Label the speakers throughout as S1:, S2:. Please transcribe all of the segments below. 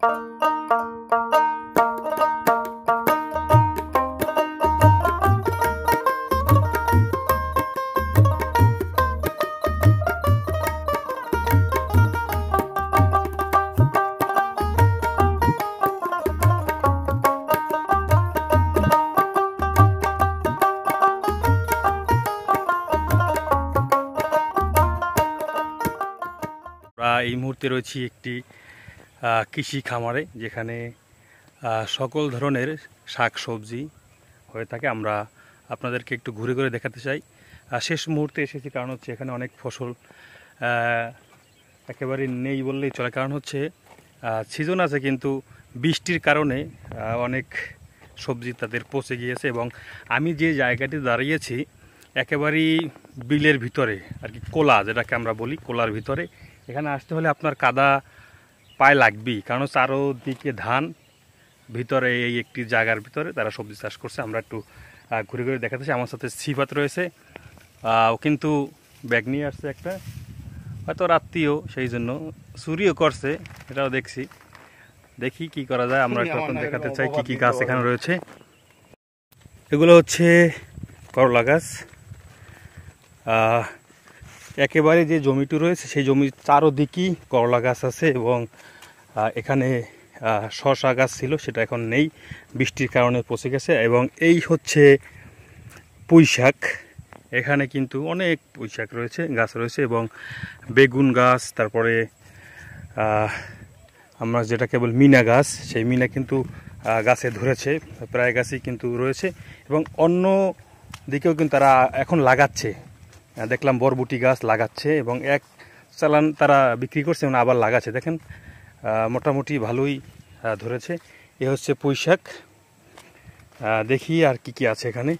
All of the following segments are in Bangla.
S1: এই মুহূর্তে রয়েছি একটি কৃষি খামারে, যেখানে সকল ধরনের শাক সবজি হয়ে থাকে। আমরা আপনাদেরকে একটু ঘুরে ঘুরে দেখাতে চাই। শেষ মুহূর্তে এসেছি, কারণ হচ্ছে এখানে অনেক ফসল একেবারে নেই বললেই চলে। কারণ হচ্ছে সিজন আছে, কিন্তু বৃষ্টির কারণে অনেক সবজি তাদের পচে গিয়েছে। এবং আমি যে জায়গাটি দাঁড়িয়েছি একেবারেই বিলের ভিতরে আর কি, কোলা যেটাকে আমরা বলি, কোলার ভিতরে। এখানে আসতে হলে আপনার কাদা পায়ে লাগবেই, কারণ চারোদিকে ধান, ভিতরে এই একটি জায়গার ভিতরে তারা সবজি চাষ করছে। আমরা একটু ঘুরে ঘুরে দেখাতেছি। আমার সাথে সিফাত রয়েছে, ও কিন্তু ব্যাগ নিয়ে আসছে একটা, হয়তো রাত্রিও, সেই জন্য চুরিও করছে, এটাও দেখছি। দেখি কি করা যায়, আমরা এখন দেখাতে চাই কি কি গাছ এখানে রয়েছে। এগুলো হচ্ছে করলা গাছ। একেবারে যে জমিটি রয়েছে সেই জমির চারোদিকেই করলা গাছ আছে। এবং এখানে শসা গাছ ছিল, সেটা এখন নেই, বৃষ্টির কারণে পচে গেছে। এবং এই হচ্ছে পুঁই শাক। এখানে কিন্তু অনেক পুঁই শাক রয়েছে, গাছ রয়েছে, এবং বেগুন গাছ, তারপরে আমরা যেটা কেবল মিনা গাছ, সেই মিনা কিন্তু গাছে ধরেছে, প্রায় গাছই কিন্তু রয়েছে। এবং অন্য দিকেও কিন্তু তারা এখন লাগাচ্ছে, দেখলাম বরবটি গাছ লাগাচ্ছে, এবং এক চালান তারা বিক্রি করছে এবং আবার লাগাচ্ছে। দেখেন মোটামুটি ভালোই ধরেছে। এ হচ্ছে পুঁই শাক। দেখি আর কি কি আছে এখানে।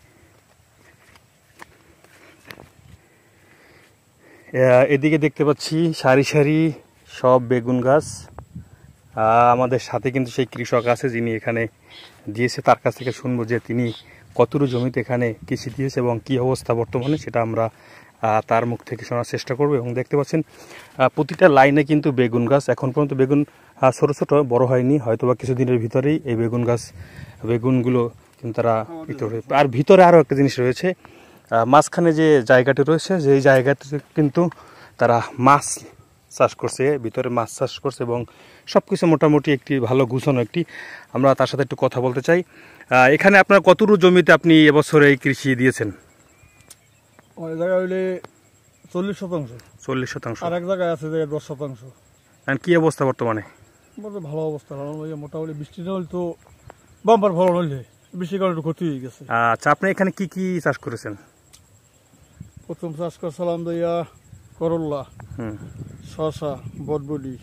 S1: এদিকে দেখতে পাচ্ছি সারি সারি সব বেগুন গাছ। আমাদের সাথে কিন্তু সেই কৃষক আছে যিনি এখানে দিয়েছে, তার কাছ থেকে শুনবো যে তিনি কতটুকু জমিতে এখানে কৃষি দিয়েছে এবং কি অবস্থা বর্তমানে, সেটা আমরা তার মুখ থেকে শোনার চেষ্টা করবো। এবং দেখতে পাচ্ছেন প্রতিটা লাইনে কিন্তু বেগুন গাছ। এখন পর্যন্ত বেগুন ছোট ছোট, বড় হয়নি, হয়তো বা কিছুদিনের ভিতরেই এই বেগুনগুলো কিন্তু তারা আর ভিতরে আরও একটা জিনিস রয়েছে, মাঝখানে যে জায়গাটি রয়েছে, যেই জায়গাটিতে কিন্তু তারা মাছ চাষ করছে, ভিতরে মাছ চাষ করছে, এবং সব কিছু মোটামুটি একটি ভালো গুছানো একটি। আমরা তার সাথে একটু কথা বলতে চাই। এখানে আপনার কতটুকু জমিতে আপনি এবছর এই কৃষি দিয়েছেন?
S2: অনেক জায়গায় হইলে 40%।
S1: 40%।
S2: আর এক জায়গায় আছে যে 10%।
S1: কি অবস্থা বর্তমানে?
S2: ভালো অবস্থা, কারণ মোটামুটি বৃষ্টি না হলে তো বাম্পার ফলন হইলে, বৃষ্টির কারণে একটু ক্ষতি হয়ে গেছে।
S1: আচ্ছা, আপনি এখানে কি কি চাষ করেছেন?
S2: প্রথম চাষ করছিলাম দিয়া করল্লা, শসা, বটবডি,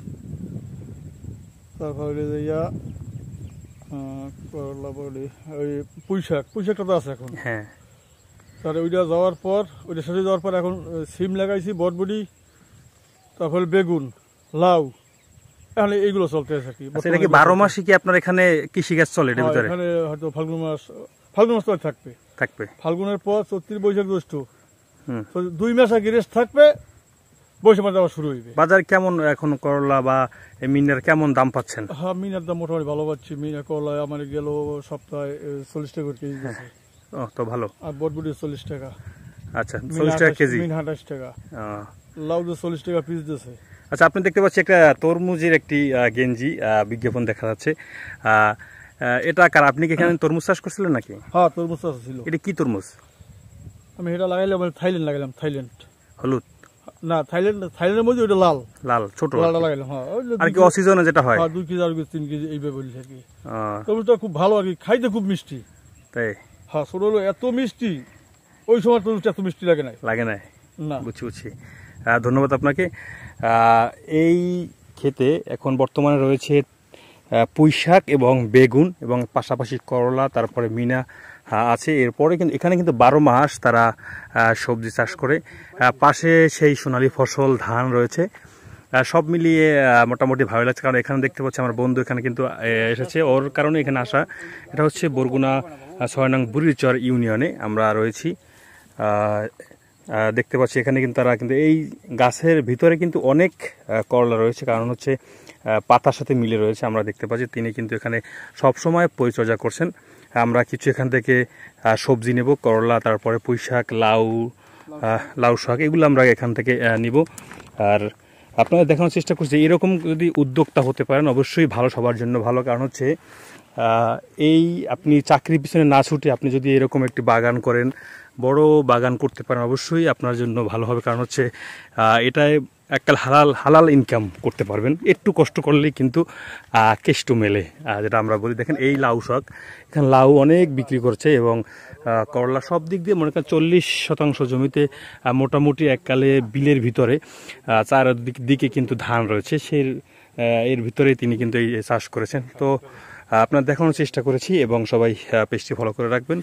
S2: তারপরে দিয়া করল্লা বডি, ওই পুঁই শাকটা তো আছে এখন।
S1: হ্যাঁ,
S2: তাহলে ওইটা যাওয়ার পর, ওইটা শেষে যাওয়ার পর এখন সিম লাগাইছি, বটবডি, তারপরে বেগুন, লাউ, এখন এইগুলো চলতে আছে আর কি।
S1: এটা কি 12 মাসই কি আপনার এখানে কৃষি কাজ চলে?
S2: এখানে হয়তো ফাল্গুন মাস তো থাকবে। ফাল্গুনের পর চৈত্র, বৈশাখ, জ্যৈষ্ঠ, 2 মাস আগে রেস্ট থাকবে, বৈশাখ মাসে আবার শুরু হইবে।
S1: বাজার কেমন এখন করলা বা মিনার কেমন দাম পাচ্ছেন?
S2: হ্যাঁ, মিনার দাম মোটামুটি ভালো পাচ্ছি। মিনা করলা আমার গেল সপ্তাহে 40 টাকা করে কেজি দিচ্ছে।
S1: তো ভালো।
S2: আর বটবটি 40 টাকা।
S1: আচ্ছা, 40 টাকা কেজি।
S2: মিন 28 টাকা। লাউ 40 টাকা পিস দিচ্ছে।
S1: আচ্ছা, আপনি দেখতে পাচ্ছি একটা তরমুজের একটি গেঞ্জি বিজ্ঞাপন দেখা যাচ্ছে। এটা কার? আপনি কি এখানে তরমুজ চাষ করছিলেন নাকি?
S2: হ্যাঁ, তরমুজ চাষ ছিল।
S1: এটা কি তরমুজ?
S2: আমি এটা লাগাইলাম, থাইল্যান্ড লাগাইলাম। থাইল্যান্ড
S1: হলুদ
S2: না, থাইল্যান্ডের মধ্যে ওটা লাল ছোট লালটা লাগাইলাম। হ্যাঁ,
S1: আর কি অসিজনে যেটা হয়
S2: 2 কেজি, 4 কেজি, 3 কেজি এইভাবে বলি থাকি। তরমুজটা খুব ভালো আর কি, খাইতে খুব মিষ্টি।
S1: তাই?
S2: হ্যাঁ, ছোট হলো এত মিষ্টি, ওই সময় তরমুজটা এত মিষ্টি লাগে নাই না।
S1: বুঝছি। ধন্যবাদ আপনাকে। এই ক্ষেতে এখন বর্তমানে রয়েছে পুঁই শাক এবং বেগুন, এবং পাশাপাশি করলা, তারপরে মিনা আছে। এরপরে কিন্তু এখানে কিন্তু 12 মাস তারা সবজি চাষ করে। পাশে সেই সোনালী ফসল ধান রয়েছে। সব মিলিয়ে মোটামুটি ভালো লাগছে। কারণ এখানে দেখতে পাচ্ছি আমার বন্ধু এখানে কিন্তু এসেছে, ওর কারণে এখানে আসা। এটা হচ্ছে বরগুনা 6 নং বুড়িচর ইউনিয়নে আমরা রয়েছি। দেখতে পাচ্ছি এখানে কিন্তু তারা কিন্তু এই গাছের ভিতরে কিন্তু অনেক করলা রয়েছে, কারণ হচ্ছে পাতার সাথে মিলে রয়েছে আমরা দেখতে পাচ্ছি। তিনি কিন্তু এখানে সবসময় পরিচর্যা করছেন। আমরা কিছু এখান থেকে সবজি নেব, করলা, তারপরে পুঁই শাক, লাউ শাক, এগুলো আমরা এখান থেকে নিব। আর আপনারা দেখানোর চেষ্টা করছি এরকম যদি উদ্যোক্তা হতে পারেন অবশ্যই ভালো, সবার জন্য ভালো। কারণ হচ্ছে এই আপনি চাকরির পিছনে না ছুটে আপনি যদি এরকম একটি বাগান করেন, বড় বাগান করতে পারেন, অবশ্যই আপনার জন্য ভালো হবে। কারণ হচ্ছে এটাই একটা হালাল ইনকাম করতে পারবেন। একটু কষ্ট করলেই কিন্তু কেষ্ট মেলে, যেটা আমরা বলি। দেখেন এই লাউ শাক, এখানে লাউ অনেক বিক্রি করছে এবং করলা, সব দিক দিয়ে মনে করেন 40% জমিতে মোটামুটি এককালে বিলের ভিতরে চারদিকে কিন্তু ধান রয়েছে, এর ভিতরে তিনি কিন্তু এই চাষ করেছেন। তো আপনার দেখানোর চেষ্টা করেছি এবং সবাই পেজটি ফলো করে রাখবেন।